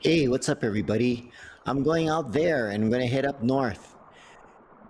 Hey, what's up, everybody? I'm going out there and I'm going to head up north.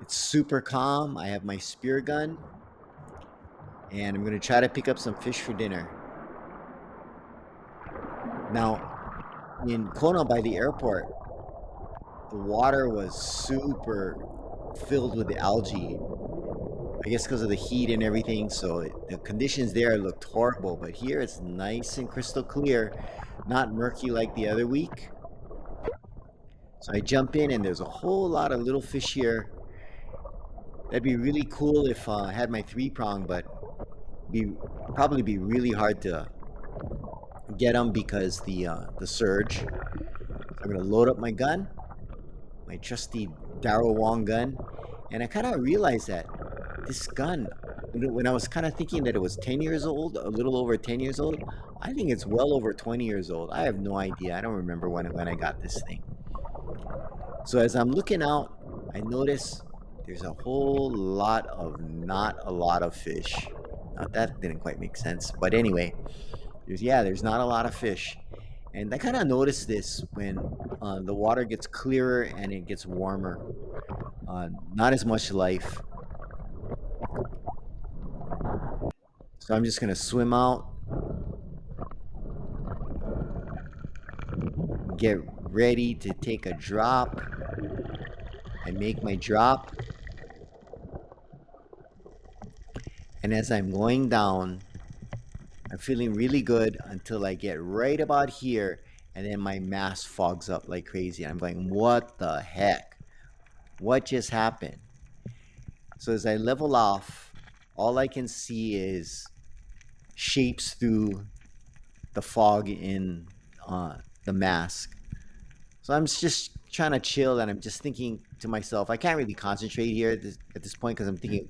It's super calm. I have my spear gun and I'm going to try to pick up some fish for dinner. Now, in Kona by the airport, the water was super filled with algae. I guess because of the heat and everything, so the conditions there looked horrible. But here it's nice and crystal clear, not murky like the other week. So I jump in and there's a whole lot of little fish here. That'd be really cool if I had my three prong, but be probably be really hard to get them because the surge. I'm gonna load up my gun, my trusty Darrow Wong gun, and I kind of realized that this gun, when I was kind of thinking that it was 10 years old, a little over 10 years old, I think it's well over 20 years old. I have no idea. I don't remember when I got this thing. So as I'm looking out, I notice there's a whole lot of not a lot of fish. Now that didn't quite make sense, but anyway, there's not a lot of fish, and I kind of notice this when the water gets clearer and it gets warmer. Not as much life, so I'm just gonna swim out, get ready to take a drop. I make my drop, and as I'm going down, I'm feeling really good until I get right about here, and then my mask fogs up like crazy. I'm going, what the heck? What just happened? So as I level off, all I can see is shapes through the fog in the mask. So I'm just trying to chill, and I'm just thinking to myself, I can't really concentrate here at this point because I'm thinking,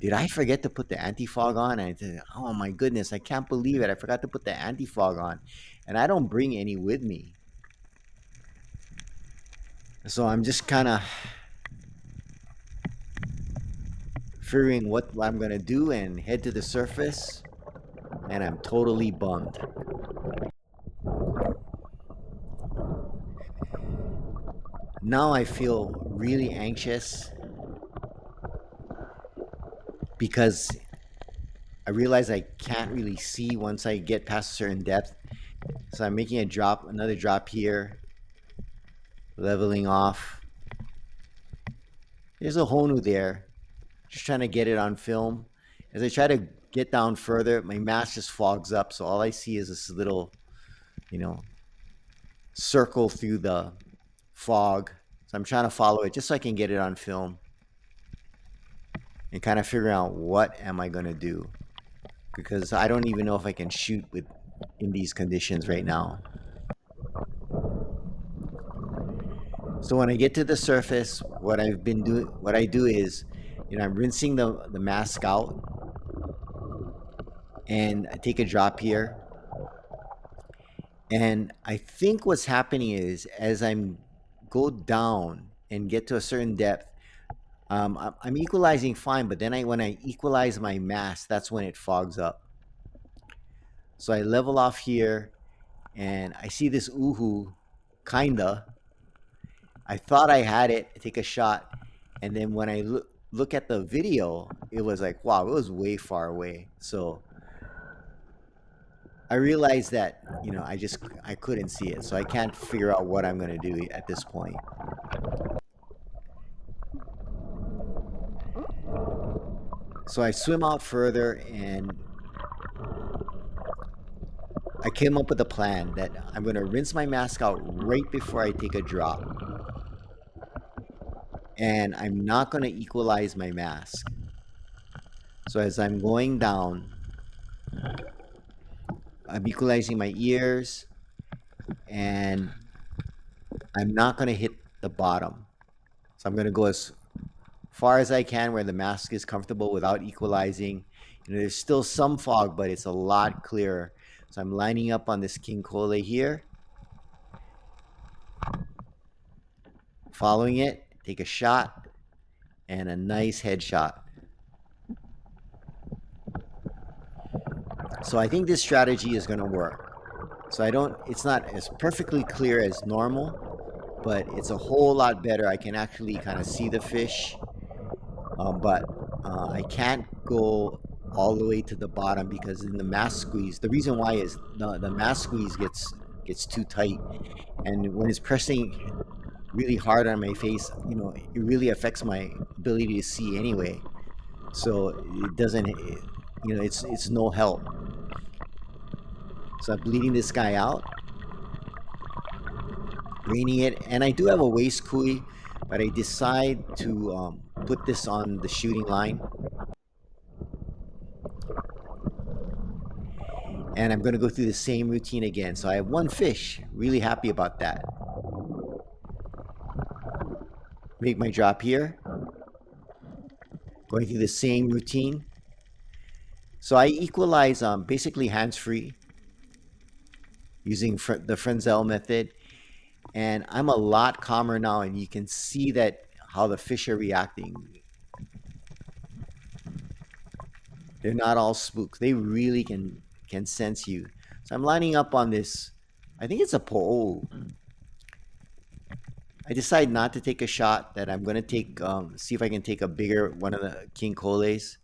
did I forget to put the anti-fog on? And I said, oh my goodness, I can't believe it. I forgot to put the anti-fog on. And I don't bring any with me. So I'm just kind of figuring what I'm going to do and head to the surface. And I'm totally bummed. Now I feel really anxious because I realize I can't really see once I get past a certain depth. So I'm making another drop here, leveling off. There's a Honu there. Just trying to get it on film. As I try to get down further, my mask just fogs up, so all I see is this little, you know, circle through the fog. So I'm trying to follow it just so I can get it on film and kind of figure out what am I gonna do, because I don't even know if I can shoot with in these conditions right now. So when I get to the surface, what I do is, I'm rinsing the mask out, and I take a drop here. And I think what's happening is as I'm go down and get to a certain depth, I'm equalizing fine, but then when I equalize my mass, that's when it fogs up. So I level off here, and I see this uhu, kinda. I thought I had it. I take a shot, and then when I look at the video, it was like, wow, it was way far away. So I realized that I couldn't see it, so I can't figure out what I'm gonna do at this point. So I swim out further, and I came up with a plan that I'm gonna rinse my mask out right before I take a drop, and I'm not gonna equalize my mask. So as I'm going down, I'm equalizing my ears, and I'm not gonna hit the bottom. So I'm gonna go as far as I can where the mask is comfortable without equalizing. There's still some fog, but it's a lot clearer. So I'm lining up on this king cole here, following it, take a shot, and a nice headshot. So I think this strategy is going to work. So I don't, it's not as perfectly clear as normal, but it's a whole lot better. I can actually kind of see the fish, but I can't go all the way to the bottom because in the mask squeeze, the reason why is the mask squeeze gets too tight, and when it's pressing really hard on my face, you know, it really affects my ability to see anyway. So it doesn't, you know, it's no help. So I'm bleeding this guy out, reining it, and I do have a waist kui, but I decide to put this on the shooting line, and I'm going to go through the same routine again. So I have one fish, really happy about that. Make my drop here, going through the same routine. So I equalize basically hands-free using the Frenzel method, and I'm a lot calmer now, and you can see that how the fish are reacting. They're not all spooked. They really can sense you. So I'm lining up on this. I think it's a pole. I decide not to take a shot. That I'm gonna take see if I can take a bigger one of the king coles.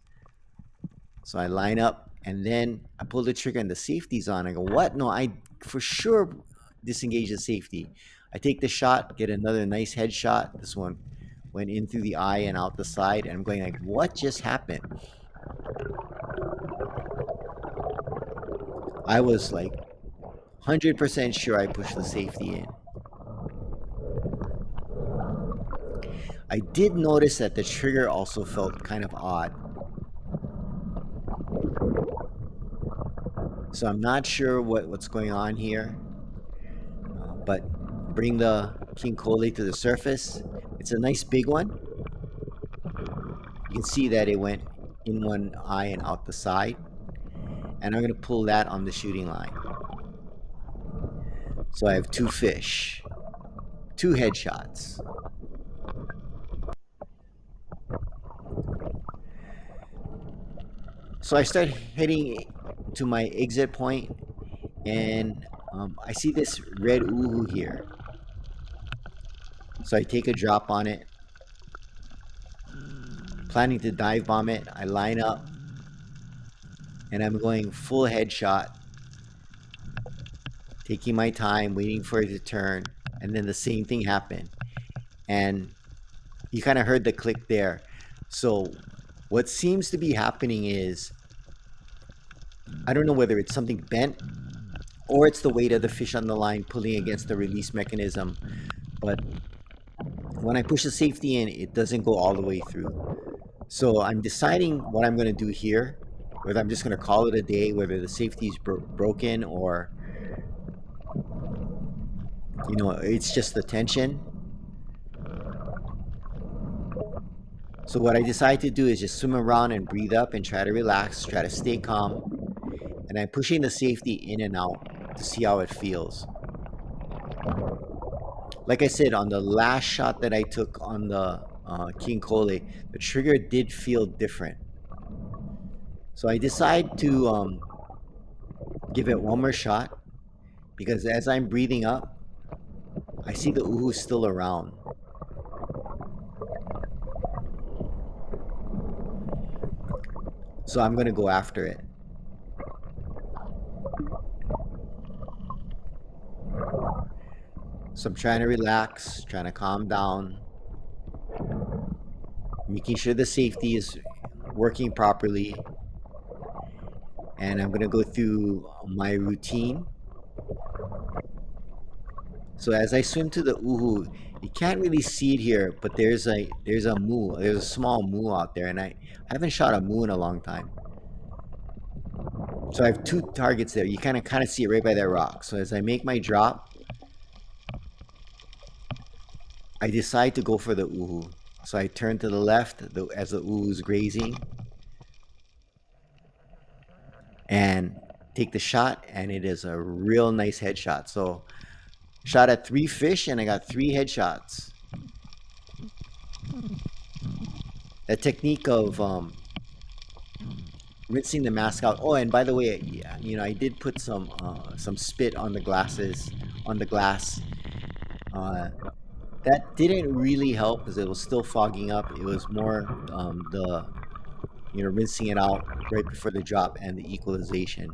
So I line up and then I pull the trigger and the safety's on. I go, what? No, I for sure disengage the safety. I take the shot, get another nice headshot. This one went in through the eye and out the side, and I'm going like, what just happened? I was like 100% sure I pushed the safety in. I did notice that the trigger also felt kind of odd. So I'm not sure what's going on here, but bring the king cole to the surface. It's a nice big one. You can see that it went in one eye and out the side. And I'm going to pull that on the shooting line. So I have two fish, two headshots. So I start heading to my exit point, and I see this red uhu here. So I take a drop on it, planning to dive bomb it. I line up, and I'm going full headshot, taking my time, waiting for it to turn, and then the same thing happened. And you kind of heard the click there. So what seems to be happening is, I don't know whether it's something bent or it's the weight of the fish on the line pulling against the release mechanism, but when I push the safety in, it doesn't go all the way through. So I'm deciding what I'm going to do here, whether I'm just going to call it a day, whether the safety is broken or, you know, it's just the tension. So what I decide to do is just swim around and breathe up and try to relax, try to stay calm. And I'm pushing the safety in and out to see how it feels. Like I said, on the last shot that I took on the king cole, the trigger did feel different. So I decide to give it one more shot, because as I'm breathing up, I see the uhu still around. So I'm going to go after it. So I'm trying to relax, trying to calm down, making sure the safety is working properly. And I'm going to go through my routine. So as I swim to the uhu, you can't really see it here, but there's a moo, there's a small moo out there, and I haven't shot a moo in a long time. So I have two targets there. You kind of see it right by that rock. So as I make my drop, I decide to go for the uhu. So I turn to the left as the uhu is grazing, and take the shot, and it is a real nice headshot. So shot at 3 fish, and I got 3 headshots. That technique of rinsing the mask out. Oh, and by the way, yeah, I did put some spit on the glasses, on the glass. Uh, that didn't really help because it was still fogging up. It was more the rinsing it out right before the drop and the equalization.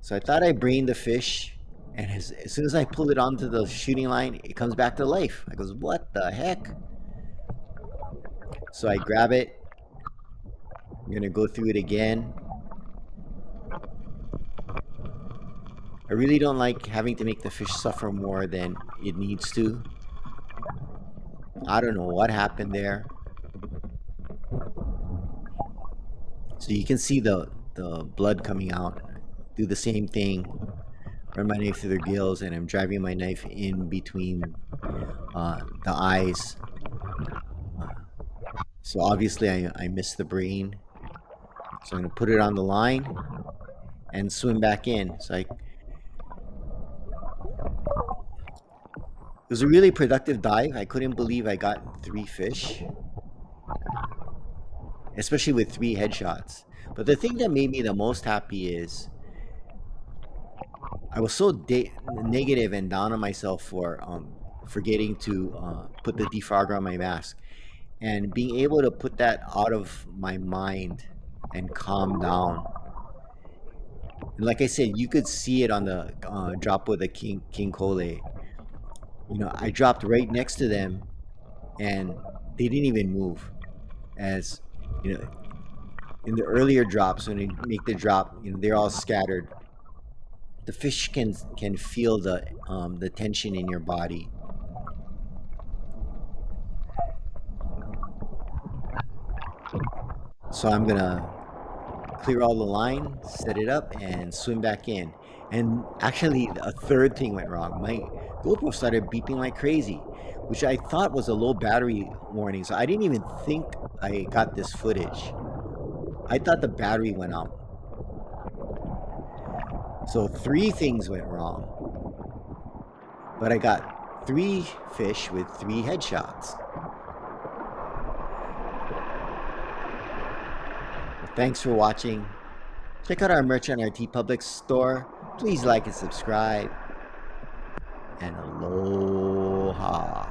So I thought I brained the fish, and as soon as I pull it onto the shooting line, it comes back to life. I goes, what the heck? So I grab it. I'm gonna go through it again. I really don't like having to make the fish suffer more than it needs to. I don't know what happened there. So you can see the blood coming out. Do the same thing. Run my knife through their gills, and I'm driving my knife in between the eyes. Uh, so obviously I missed the brain. So I'm gonna put it on the line and swim back in. It was a really productive dive. I couldn't believe I got 3 fish, especially with 3 headshots. But the thing that made me the most happy is I was so negative and down on myself for forgetting to put the defogger on my mask, and being able to put that out of my mind and calm down. And like I said, you could see it on the drop with the King Cole. I dropped right next to them, and they didn't even move. As you know, in the earlier drops, when they make the drop, they're all scattered. The fish can feel the tension in your body. So I'm gonna clear all the line, set it up, and swim back in. And actually, a third thing went wrong. My GoPro started beeping like crazy, which I thought was a low battery warning. So I didn't even think I got this footage. I thought the battery went out. So 3 things went wrong. But I got 3 fish with 3 headshots. Thanks for watching. Check out our merch on our TeePublic store. Please like and subscribe. And aloha.